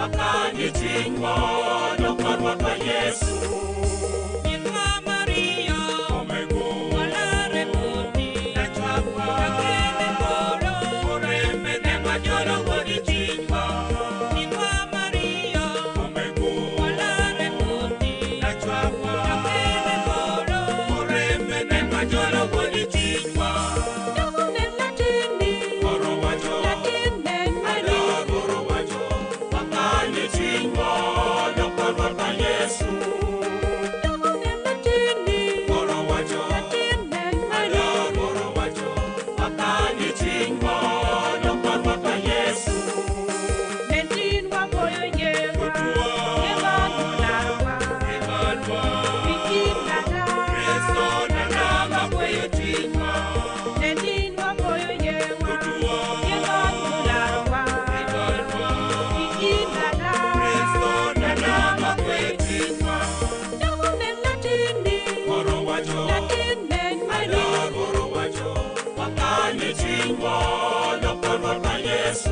Wakani tingwa Dokarwa kwa Yesu Inwa Maria Omego Walare Muni Nachakwa Kakene Koro Oreme Nema Jolo Wodi tingwa Inwa Maria Omego Walare Muni Nachakwa Kakene Koro Oreme Nema Jolo Wodi tingwa Yakune Latini Koro Wajo Latine Adar Koro Wajo Wakani tingwa Dokarwa kwa Yesu Yakune Latini Koro Wajo Latine Adar Koro Wajo Wakani tingwa Dokarwa kwa Yesu Nentinwa moyo nyewa Nyewa nularwa Emalwa Bikindala Kristo nalama kweyo tingwa Nentinwa moyo nyewa Nyewa nularwa Emalwa Bikindala Kristo nalama kweyo tingwa Yakune Latini Koro Wajo Latine Adar Koro Wajo Wakani tingwa Dokarwa kwa Yesu